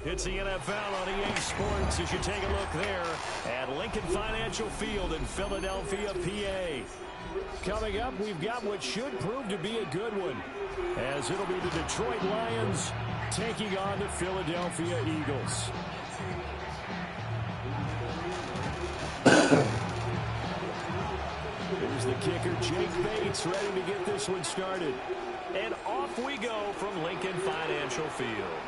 It's the NFL on EA Sports as you take a look there at Lincoln Financial Field in Philadelphia, PA. Coming up, we've got what should prove to be a good one, as it'll be the Detroit Lions taking on the Philadelphia Eagles. Here's the kicker, Jake Bates, ready to get this one started. And off we go from Lincoln Financial Field.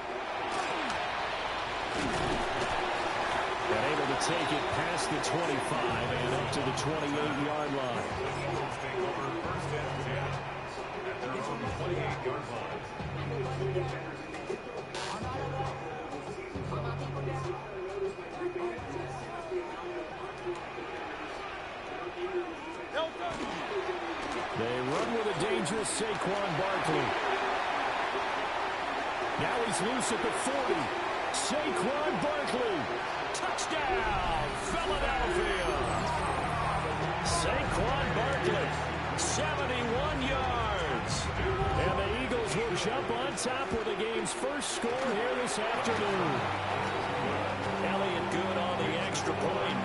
And able to take it past the 25 and up to the 28-yard line. They run with a dangerous Saquon Barkley. Now he's loose at the 40. Saquon Barkley. Touchdown, Philadelphia. Saquon Barkley, 71 yards. And the Eagles will jump on top with the game's first score here this afternoon. Elliott good on the extra point.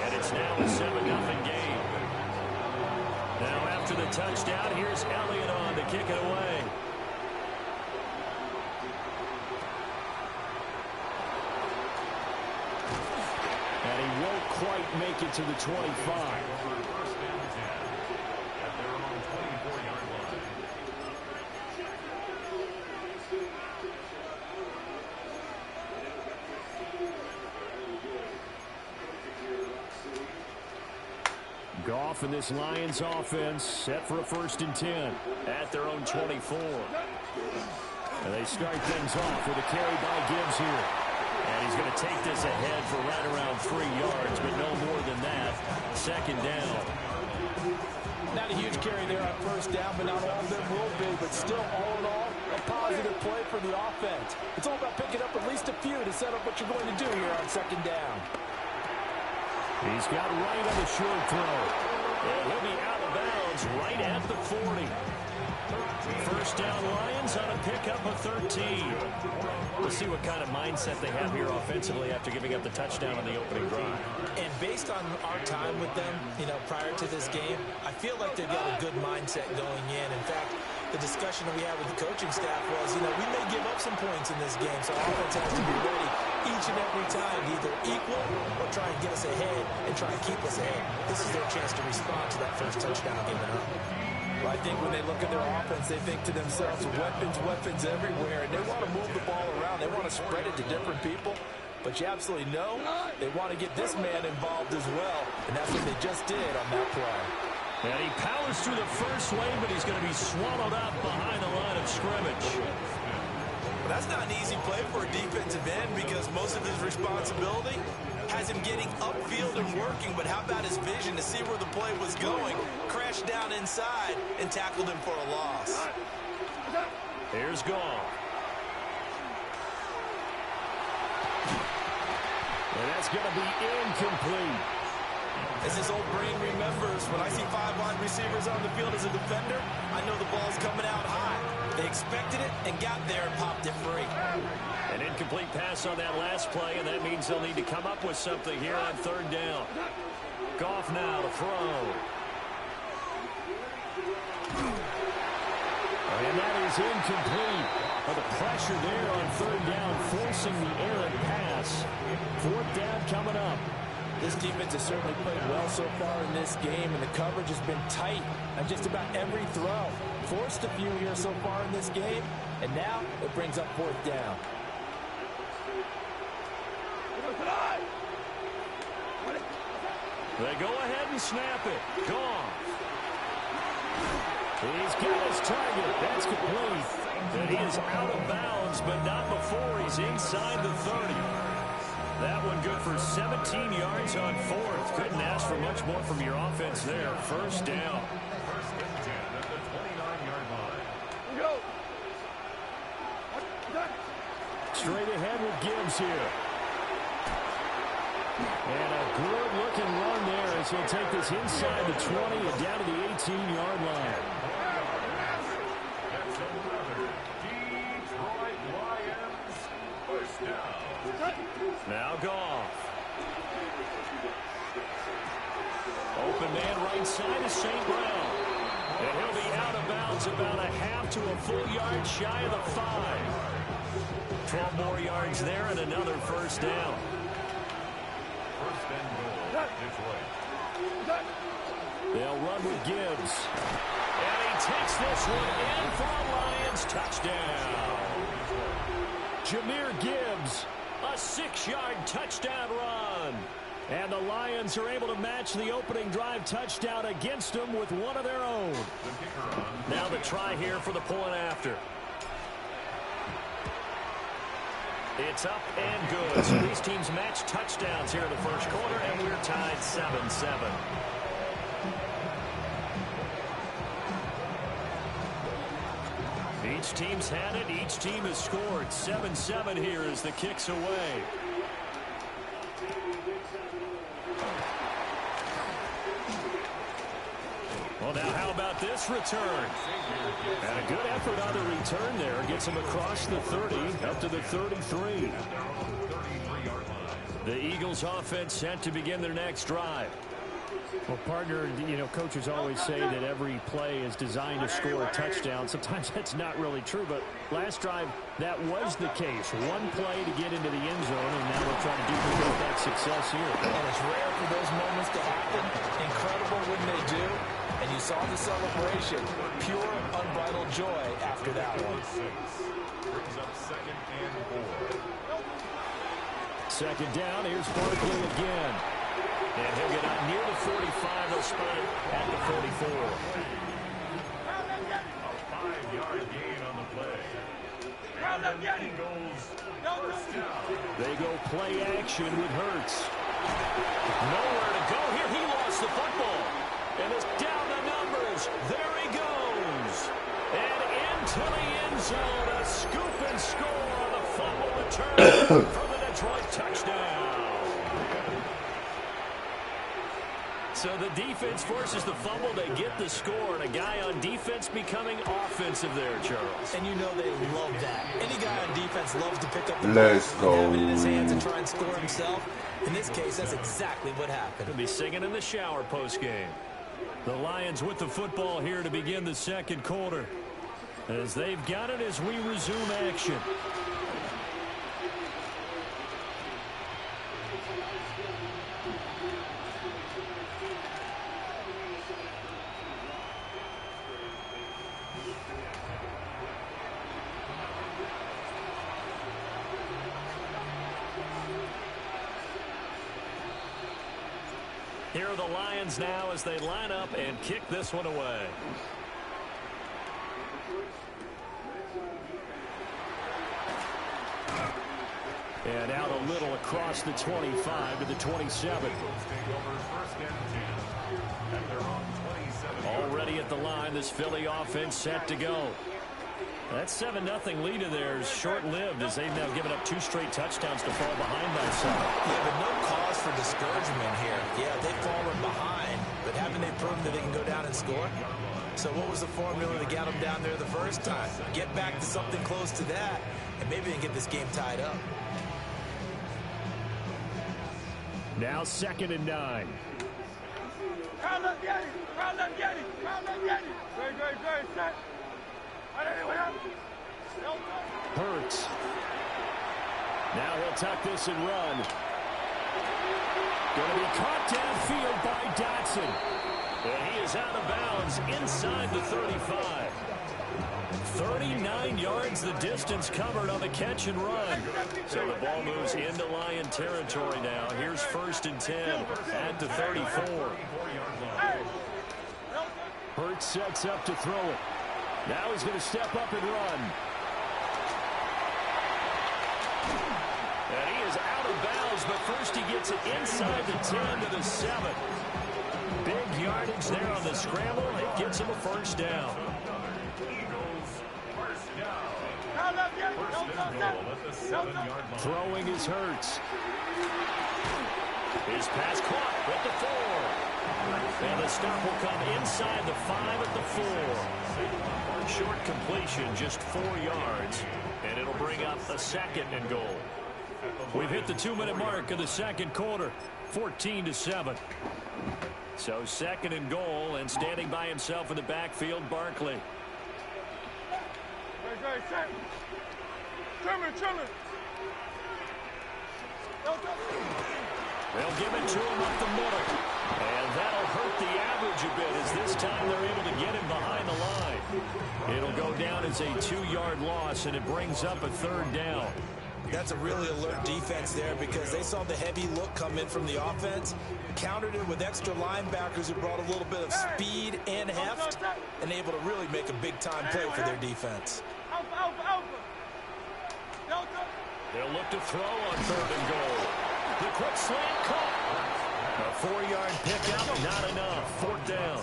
And it's now a 7-0 game. Now after the touchdown, here's Elliott on to kick it away. And he won't quite make it to the 25. Goff and this Lions offense set for a 1st and 10 at their own 24. And they start things off with a carry by Gibbs here. And he's going to take this ahead for right around 3 yards, but no more than that. 2nd down. Not a huge carry there on 1st down, but not all of them will be. But still, all in all, a positive play for the offense. It's all about picking up at least a few to set up what you're going to do here on 2nd down. He's got right on the short throw. And he'll be out of bounds right at the 40. 1st down Lions on a pickup of 13. We'll see what kind of mindset they have here offensively after giving up the touchdown on the opening drive. And based on our time with them, prior to this game, I feel like they've got a good mindset going in. In fact, the discussion that we had with the coaching staff was, we may give up some points in this game, so offense has to be ready each and every time to either equal or try and get us ahead and try and keep us ahead. This is their chance to respond to that first touchdown given up. Well, I think when they look at their offense, they think to themselves, weapons everywhere, and they want to move the ball around. They want to spread it to different people, but you absolutely know they want to get this man involved as well, and that's what they just did on that play. And he powers through the first lane, but he's going to be swallowed up behind the line of scrimmage. Well, that's not an easy play for a defensive end because most of his responsibility has him getting upfield and working, but how about his vision to see where the play was going, crashed down inside, and tackled him for a loss. Here's Goff. And that's going to be incomplete. As his old brain remembers, when I see 5 wide receivers on the field as a defender, I know the ball's coming out high. They expected it and got there and popped it free. An incomplete pass on that last play, and that means they'll need to come up with something here on 3rd down. Goff now to throw. And that is incomplete. But the pressure there on 3rd down, forcing the errant pass. 4th down coming up. This defense has certainly played well so far in this game, and the coverage has been tight on just about every throw. Forced a few here so far in this game, and now it brings up 4th down. They go ahead and snap it. Gone. He's got his target. That's complete. And he is out of bounds, but not before he's inside the 30. That one good for 17 yards on 4th. Couldn't ask for much more from your offense there. 1st down. Straight ahead with Gibbs here. And a good-looking run there as he'll take this inside the 20 and down to the 18-yard line. Detroit Lions, 1st down. Now Goff. Open man right side is St. Brown. And he'll be out of bounds about a half to a full yard shy of the 5. 12 more yards there and another first down. They'll run with Gibbs. And he takes this one in for a Lions touchdown. Jahmyr Gibbs, a 6-yard touchdown run. And the Lions are able to match the opening drive touchdown against them with one of their own. Now the try here for the point after. It's up and good. So these teams match touchdowns here in the first quarter, and we're tied 7-7. Each team's had it. Each team has scored. 7-7 here as the kick's away. Well, now how about this return? And a good effort on the return there. Gets him across the 30, up to the 33. The Eagles offense set to begin their next drive. Well, partner, coaches always say that every play is designed to score a touchdown. Sometimes that's not really true, but last drive, that was the case. One play to get into the end zone, and now we're trying to duplicate that success here. And it's rare for those moments to happen. Incredible when they do. And you saw the celebration. Pure, unbridled joy after that one. Brings up 2nd and 4. Second down, here's Barkley again. And he'll get out near the 45. They'll spot it at the 44. A 5-yard gain on the play. And the Eagles first down. They go play action with Hurts. Nowhere to go here. He lost the football. And it's down the numbers. There he goes. And into the end zone. A scoop and score on the fumble return for the Detroit touchdown. So the defense forces the fumble. They get the score. And a guy on defense becoming offensive there, Charles. And you know they love that. Any guy on defense loves to pick up the ball and have it in his hands and try and score himself. In this case, that's exactly what happened. He'll be singing in the shower postgame. The Lions with the football here to begin the second quarter. As they've got it as we resume action. Here are the Lions now as they line up and kick this one away. And out a little across the 25 to the 27. Already at the line, this Philly offense set to go. That 7-0 lead of theirs short-lived as they've now given up 2 straight touchdowns to fall behind by 7. Yeah, but no cause for discouragement here. Yeah, they've fallen behind, but haven't they proven that they can go down and score? So what was the formula that got them down there the first time? Get back to something close to that, and maybe they can get this game tied up. Now 2nd and 9. Hurts. Now he'll tuck this and run. Going to be caught downfield by Dotson. And he is out of bounds inside the 35. 39 yards the distance covered on the catch and run. So the ball moves into Lion territory now. Here's 1st and 10 at the 34. Hurts sets up to throw it. Now he's going to step up and run. And he is out of bounds, but first he gets it inside the 10 to the 7. Big yardage there on the scramble. It gets him a first down. Throwing his Hurts. His pass caught at the 4. And the stop will come inside the 5 at the 4. Short completion, just 4 yards. And it'll bring up a 2nd and goal. We've hit the 2-minute mark of the second quarter, 14-7. So second and goal, and standing by himself in the backfield, Barkley. They'll give it to him up the middle. And that'll hurt the average a bit, as this time they're able to get him behind the line. It'll go down as a 2-yard loss, and it brings up a third down. That's a really alert defense there, because they saw the heavy look come in from the offense, countered it with extra linebackers who brought a little bit of speed and heft, and able to really make a big-time play for their defense. They'll look to throw on third and goal. The quick slant caught. A 4-yard pickup, not enough. Fourth down.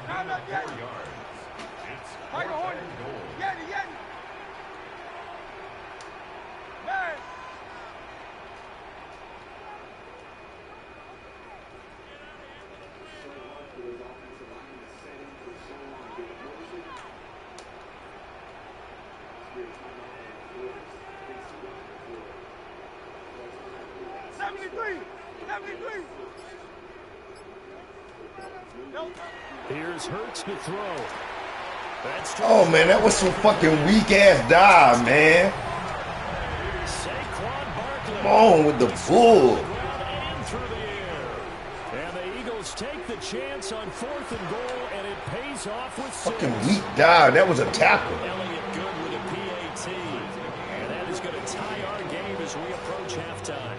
On the 4 yards. It's 4th and goal. Here's Hurts to throw. Oh, man, that was some fucking weak-ass dive, man. Come on with the bull. And the Eagles take the chance on 4th and goal, and it pays off with fucking weak dive. That was a tackle. Elliott good with a PAT. And that is going to tie our game as we approach halftime.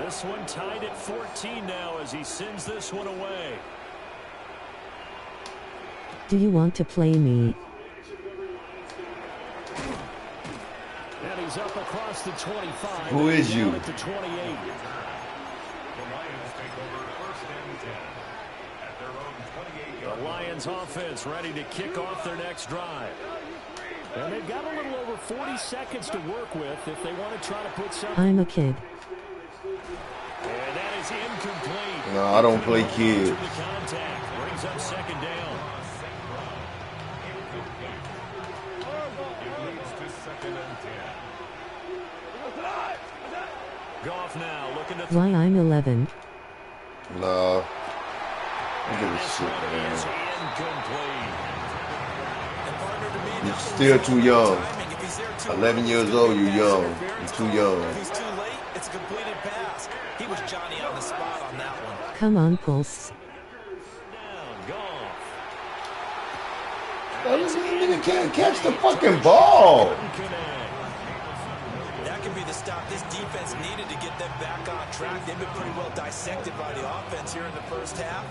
This one tied at 14 now as he sends this one away. Do you want to play me? And he's up across the 25. Who is you? At the 28. The Lions take over 1st and 10 at their own 28-yard. The Lions offense ready to kick off their next drive. And they've got a little over 40 seconds to work with if they want to try to put something. I'm a kid. And that is incomplete. No, I don't play kids. The contact brings up second down. It leads to 2nd and 10. Goff now looking to Why I'm 11. No. Look at this shit, is man. incomplete. You're still too young. 11 years old, you're young. You're too young. If he's too late, it's a completed pass. He was Johnny on the spot on that one. Come on, Pulse. Down, Goff. This nigga can't catch the fucking ball. That could be the stop this defense needed to get them back on track. They've been pretty well dissected by the offense here in the first half.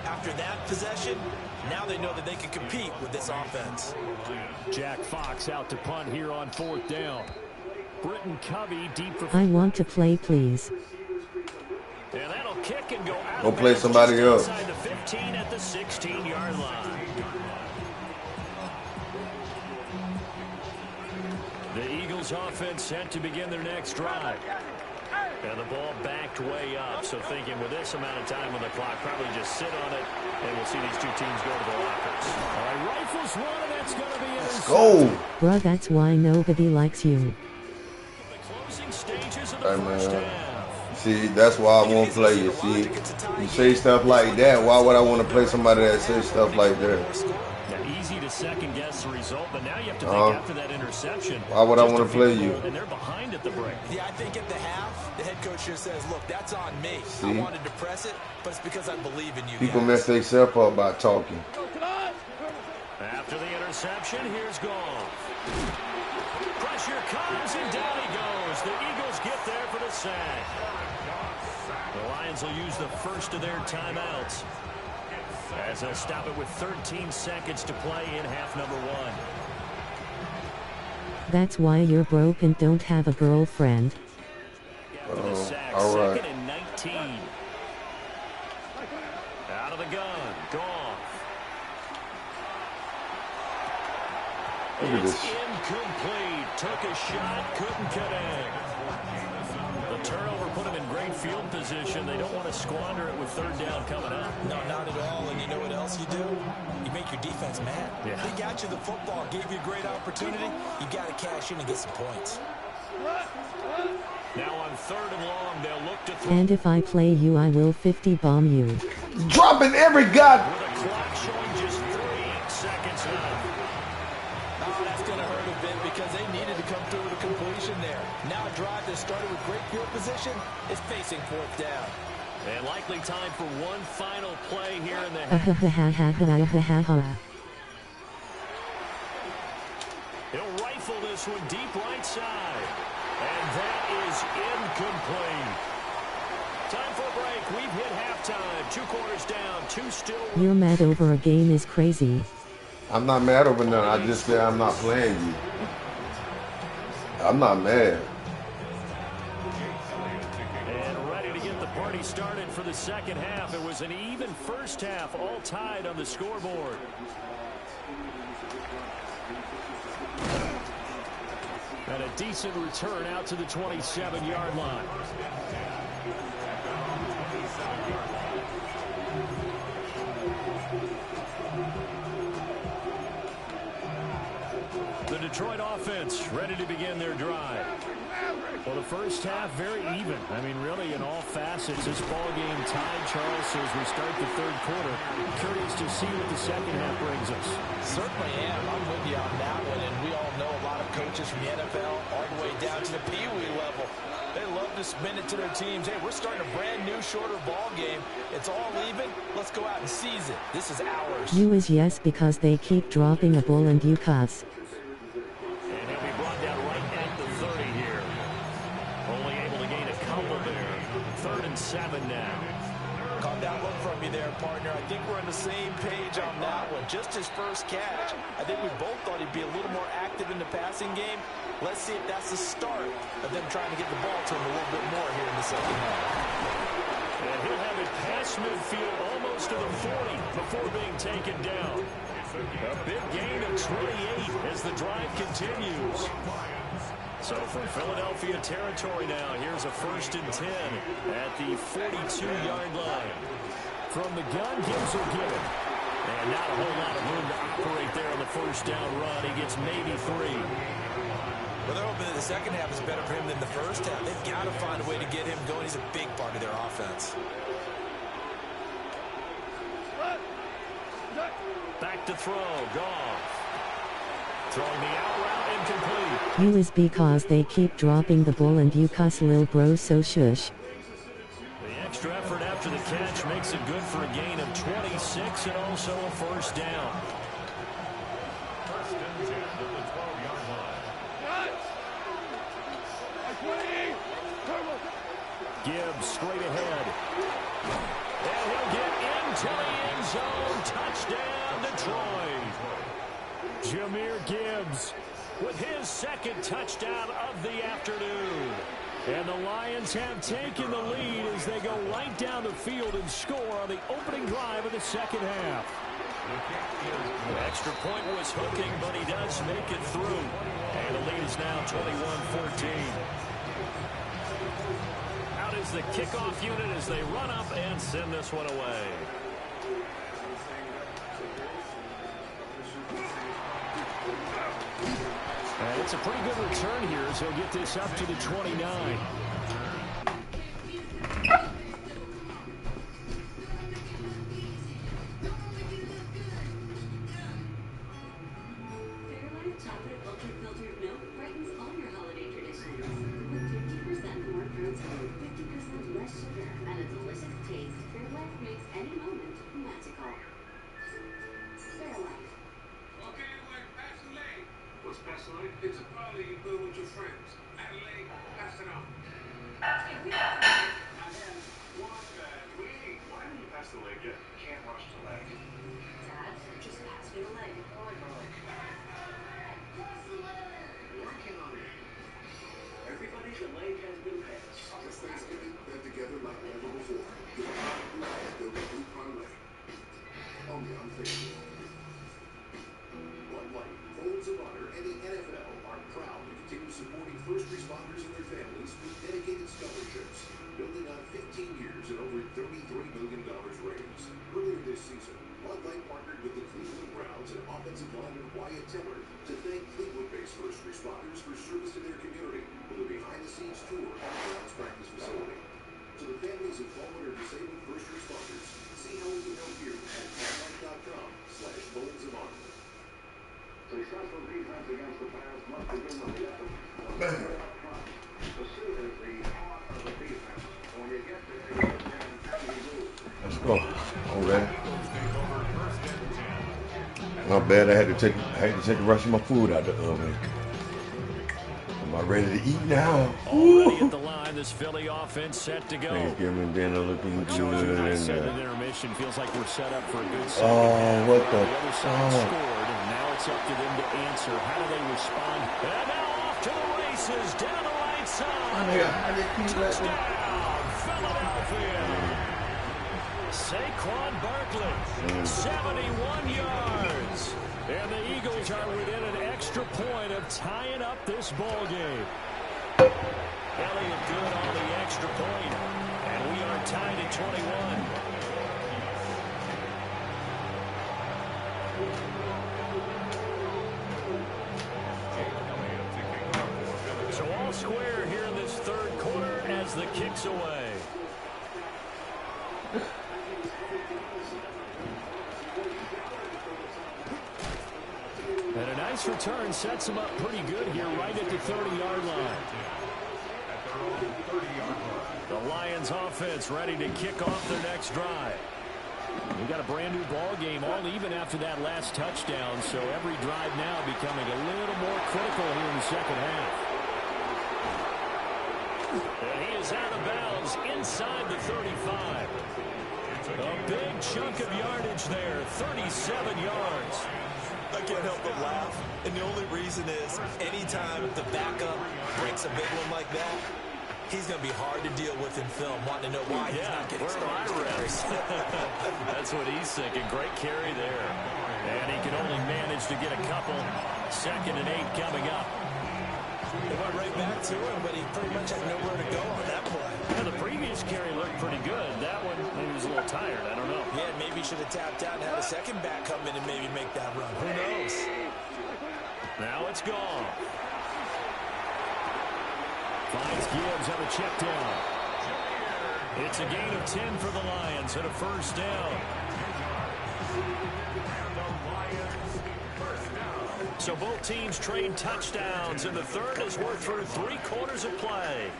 After that possession, now they know that they can compete with this offense. Jack Fox out to punt here on 4th down. Britton Covey deep for. I want to play, please. And that'll kick and go out. Go play somebody else. Inside the 15 at the 16-yard line. The Eagles offense set to begin their next drive. And the ball backed way up. So thinking with this amount of time on the clock, probably just sit on it, and we'll see these two teams go to the lockers. All right, rifles one, and that's going to be Let's go. Bruh, that's why nobody likes you. the closing stages of the Hey, first man. half. See, that's why I won't play you. See, you say stuff like that. Why would I want to play somebody that says stuff like that? Now, easy to second-guess the result, but now you have to think after that interception. Why would I just want a to play field you? goal, and they're behind at the break. Yeah, I think at the half, the head coach here says, look, that's on me. See? I wanted to press it, but it's because I believe in you People guys. mess themselves up by talking. After the interception, here's Goff. Pressure comes, and down he goes. The Eagles get there for the sack. The Lions will use the first of their timeouts as they'll stop it with 13 seconds to play in half number 1. That's why you're broke and don't have a girlfriend. For the sack, all right. 2nd and 19. Out of the gun, Goff. Look at It's this. incomplete. Took a shot, couldn't connect. The turnover put him in great field position. They don't want to squander it with 3rd down coming up. No, not at your defense mad. Yeah. They got you the football, gave you a great opportunity. You got to cash in and get some points. Now on 3rd and long, they'll look to throw. And if I play you, I will 50 bomb you. Dropping every god. With a clock showing just 3 seconds left. Oh, that's going to hurt a bit because they needed to come through with a completion there. Now a drive that started with great field position is facing 4th down. And likely time for one final play here in the He'll rifle this one deep right side. And that is incomplete. Time for a break. We've hit halftime. 2 quarters down, 2 still. You're mad over a game is crazy. I'm not mad over nothing. I just said I'm not playing you. I'm not mad. And ready to get the party started for the second half. It was an even first half, all tied on the scoreboard. And a decent return out to the 27-yard line. The Detroit offense ready to begin their drive. Well, the first half very even. I mean, really in all facets. This ball game tied, Charles, as we start the 3rd quarter. Curious to see what the second half brings us. Certainly am. I'm with you on that one, and we all know a lot of coaches from the NFL all the way down to the Pee Wee level. They love to spin it to their teams. Hey, we're starting a brand new, shorter ball game. It's all even. Let's go out and seize it. This is ours. You is yes because they keep dropping a ball and you cuss. And he'll be brought down right at the 30 here. Only able to gain a couple there. 3rd and 7 now. Caught that look from you there, partner. I think we're on the same page on that one. Just his first catch. I think we both thought he'd be a little more active in the passing game. Let's see if that's the start of them trying to get the ball to him a little bit more here in the second half. And he'll have it past midfield almost to the 40 before being taken down. A big gain of 28 as the drive continues. So from Philadelphia territory now, here's a 1st and 10 at the 42-yard line. From the gun, Gibbs will get it. And not a whole lot of room to operate there on the 1st down run. He gets maybe 3. Well, they're hoping that the second half is better for him than the first half. They've got to find a way to get him going. He's a big part of their offense. Back to throw. Goff. Throwing the out route incomplete. You is because they keep dropping the ball and you cuss lil bro so shush. The extra effort after the catch makes it good for a gain of 26 and also a 1st down. Gibbs straight ahead. And he'll get into the end zone. Touchdown, Detroit. Jahmyr Gibbs with his 2nd touchdown of the afternoon. And the Lions have taken the lead as they go right down the field and score on the opening drive of the second half. The extra point was hooking, but he does make it through. And the lead is now 21-14. Out is the kickoff unit as they run up and send this one away. And it's a pretty good return here as he'll get this up to the 29. It's a party you do with your friends. Adelaide, pass it on. Why didn't you pass the leg yet? Can't rush the leg. Dad, just pass me the leg. Working on it. Everybody's leg has been passed. This Thanksgiving, get together like never before. Get a hot blue parlay. Only on Facebook. One Light, Folds of Honor, and the NFL are proud to continue supporting first responders and their families with dedicated scholarships, building on 15 years and over $33 million raised. Earlier this season, One Light partnered with the Cleveland Browns responder Wyatt Tiller to thank Cleveland-based first responders for service to their community with a behind-the-scenes tour of the Browns practice facility. To the families of fallen or disabled first responders, see how we can help you at Hangout.com/Bones of Honor. Successful defense against the pass must begin with the effort. Pursuit is the heart of the defense. When you get there, you can move. Let's go. All right. Not bad. I had to take the rest of my food out the oven. Am I ready to eat now? Already at the line, this Philly offense set to go. Thanksgiving dinner looking good. I said the intermission feels like we're set up for a good second Oh, half. what the other side scored, and now it's up to them to answer. How do they respond? And now off to the races, down the right side. Touchdown, Philadelphia. Saquon Barkley, 71 yards. And the Eagles are within an extra point of tying up this ball game. Elliott good on the extra point, and we are tied at 21. So all square here in this third quarter as the kick's away. And a nice return sets them up pretty good here right at the 30-yard line. The Lions offense ready to kick off their next drive. We got a brand new ball game, all even after that last touchdown, so every drive now becoming a little more critical here in the second half. And he is out of bounds inside the 35. A big chunk of yardage there, 37 yards. I can't help but laugh, and the only reason is anytime the backup breaks a big one like that, he's going to be hard to deal with in film, wanting to know why he's not getting started. That's what he's thinking. Great carry there. And he can only manage to get a couple. 2nd and 8 coming up. They went right back to him, but he pretty much had nowhere to go on that play. Yeah, the previous carry looked pretty good. That one, maybe he was a little tired. I don't know. Yeah, maybe he should have tapped out and had a second back come in and maybe make that run. Who knows? Now it's gone. Finds Gibbs on a check down. It's a gain of 10 for the Lions and a first down. So both teams trade touchdowns, and the third as we're through 3 quarters of play.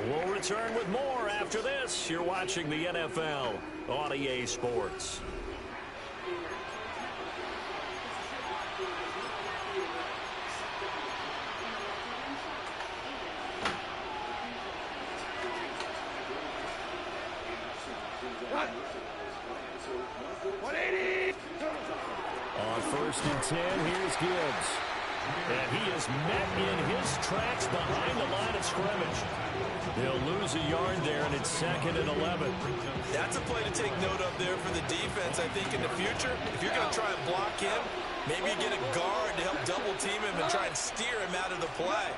We'll return with more after this. You're watching the NFL on EA Sports. On 1st and 10, here's Gibbs. And he is met in his tracks behind the line of scrimmage. They'll lose a yard there, and it's 2nd and 11. That's a play to take note of there for the defense, I think, in the future. If you're going to try and block him, maybe you get a guard to help double team him and try and steer him out of the play.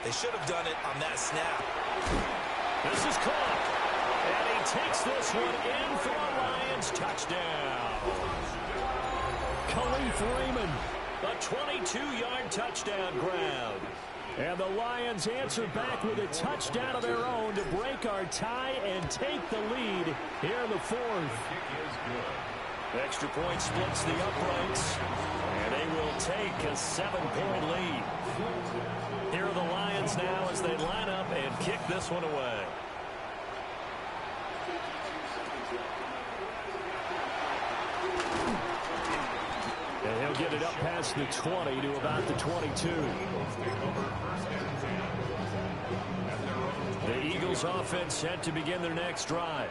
They should have done it on that snap. This is caught. And he takes this one in for a Lions touchdown. Khalif Raymond, a 22-yard touchdown grab. And the Lions answer back with a touchdown of their own to break our tie and take the lead here in the 4th. Extra point splits the uprights, and they will take a 7-point lead. Here are the Lions now as they line up and kick this one away. And he'll get it up past the 20 to about the 22. The Eagles offense set to begin their next drive.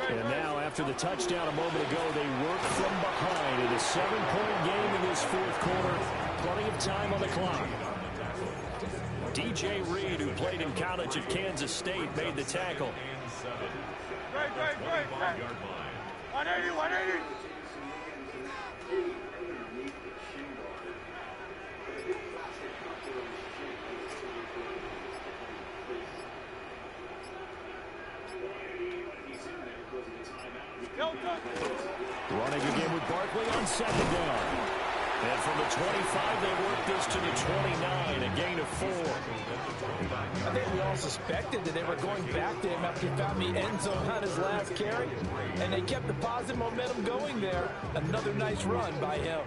And now after the touchdown a moment ago, they work from behind in a 7-point game in this 4th quarter. Plenty of time on the clock. DJ Reed, who played in college at Kansas State, made the tackle. 180. Running again with Barkley on 2nd down. And from the 25, they work this to the 29, a gain of 4. I think we all suspected that they were going back to him after he found the end zone on his last carry, and they kept the positive momentum going there. Another nice run by him.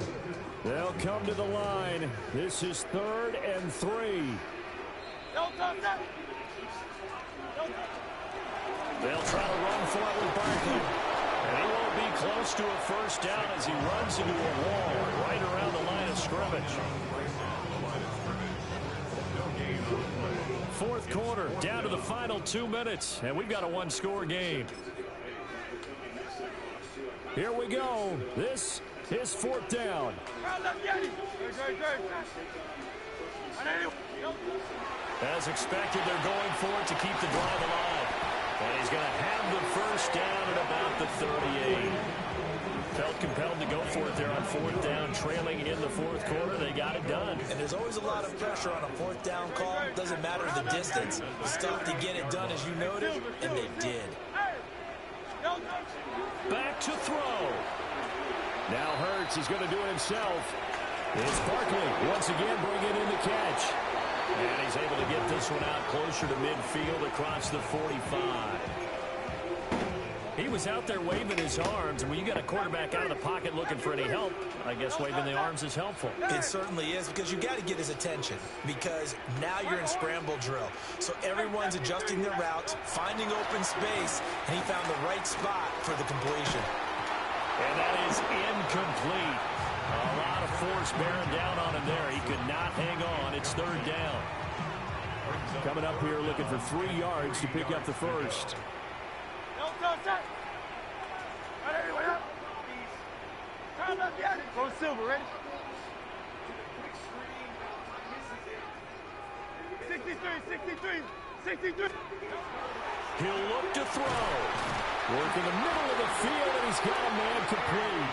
They'll come to the line. This is 3rd and 3. They'll try to run for it with Barkley. And he won't be close to a first down as he runs into a wall right around the line of scrimmage. 4th quarter, down to the final 2 minutes, and we've got a one-score game. Here we go. This is 4th down. As expected, they're going for it to keep the drive alive. And he's going to have the first down at about the 38. Felt compelled to go for it there on 4th down, trailing in the 4th quarter. They got it done. And there's always a lot of pressure on a 4th down call. Doesn't matter the distance. Stuff to get it done, as you noted, and they did. Back to throw. Now Hurts is going to do it himself. It's Barkley once again bringing in the catch. And he's able to get this one out closer to midfield across the 45. He was out there waving his arms, and when you got a quarterback out of the pocket looking for any help, I guess waving the arms is helpful. It certainly is, because you got to get his attention, because now you're in scramble drill. So everyone's adjusting their routes, finding open space, and he found the right spot for the completion. And that is incomplete. A lot of force bearing down on him there. He could not hang on. It's 3rd down. Coming up here looking for 3 yards to pick up the first. Go Silver, ready? 63. He'll look to throw. Work in the middle of the field, and he's got a man complete.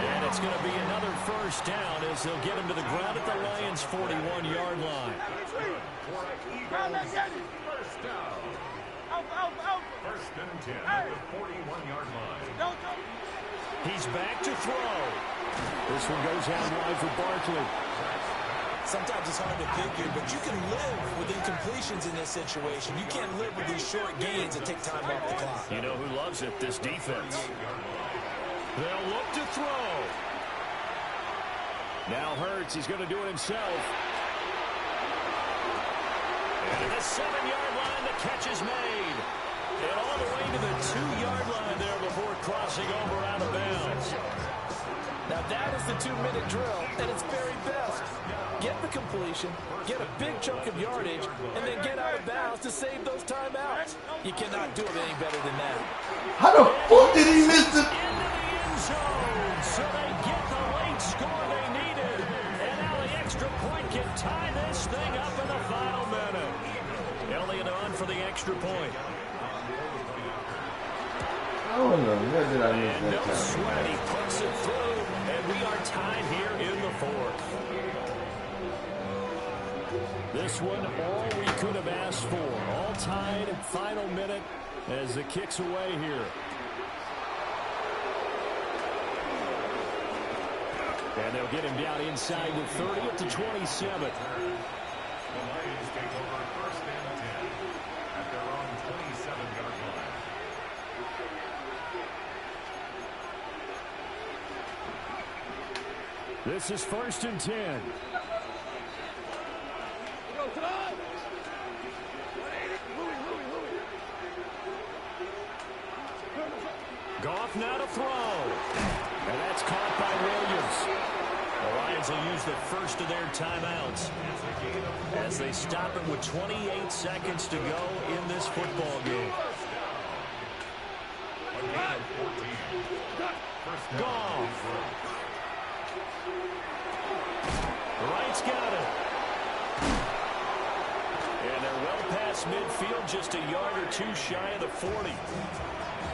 And it's going to be another first down as they'll get him to the ground at the Lions' 41-yard line. First down. First and 10 at the 41-yard line. He's back to throw. This one goes out wide for Barkley. Sometimes it's hard to figure, but you can live with incompletions in this situation. You can't live with these short gains that take time off the clock. You know who loves it? This defense. They'll look to throw. Now Hurts, he's going to do it himself. And at the 7-yard line, the catch is made. And all the way to the 2-yard line there before crossing over out of bounds. Now that is the 2-minute drill at its very best. Get the completion, get a big chunk of yardage, and then get out of bounds to save those timeouts. You cannot do it any better than that. How the fuck did he miss the... Into the end zone, so they get the late score they needed. And now the extra point can tie this thing up in the final minute. Elliott on for the extra point. Oh, no. Where did I miss And that no time? sweat, he puts it through, and we are tied here in the 4th. This one, all we could have asked for. All tied, final minute, as the kick's away here. And they'll get him down inside the 30 up to 27. The Lions take over first and 10 at their own 27-yard line. This is 1st and 10. Goff now to throw. And that's caught by Williams. The Lions will use the first of their timeouts as they stop it with 28 seconds to go in this football game. Goff. Wright's got it. And they're well past midfield, just a yard or two shy of the 40.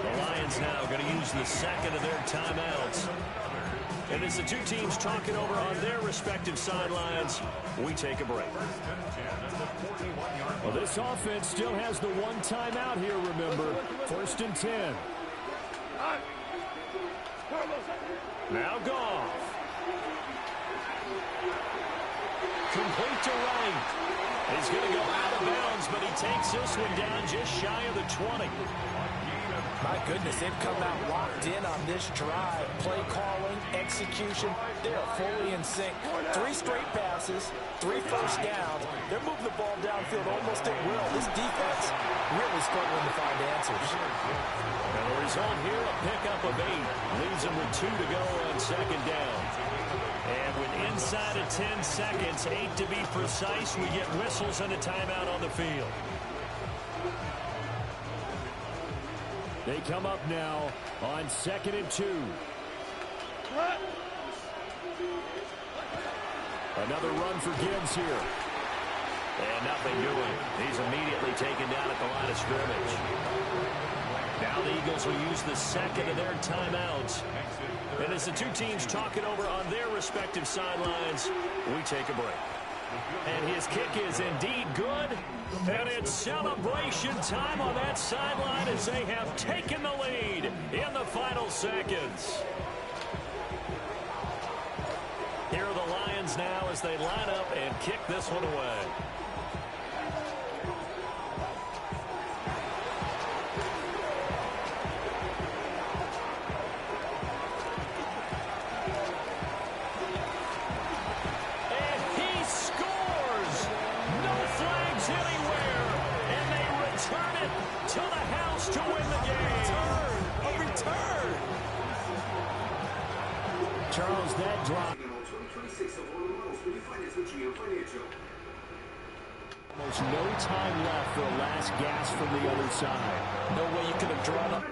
The Lions now going to use the second of their timeouts. And as the two teams talking over on their respective sidelines, we take a break. Well, this offense still has the one timeout here, remember. 1st and 10. Now Goff. Complete to right. He's going to go out of bounds, but he takes this one down just shy of the 20. My goodness, they've come out locked in on this drive. Play calling, execution, they are fully in sync. 3 straight passes, 3 first downs. They're moving the ball downfield almost at will. This defense really struggling to find answers. And the result here, a pickup of 8. Leaves them with 2 to go on second down. And with inside of 10 seconds, 8 to be precise, we get whistles and a timeout on the field. They come up now on 2nd and 2. Another run for Gibbs here. And nothing doing. He's immediately taken down at the line of scrimmage. Now the Eagles will use the second of their timeouts. And as the two teams talk it over on their respective sidelines, we take a break. And his kick is indeed good. And it's celebration time on that sideline as they have taken the lead in the final seconds. Here are the Lions now as they line up and kick this one away. Charles, that drop. Almost no time left for a last gasp from the other side. No way you could have drawn up.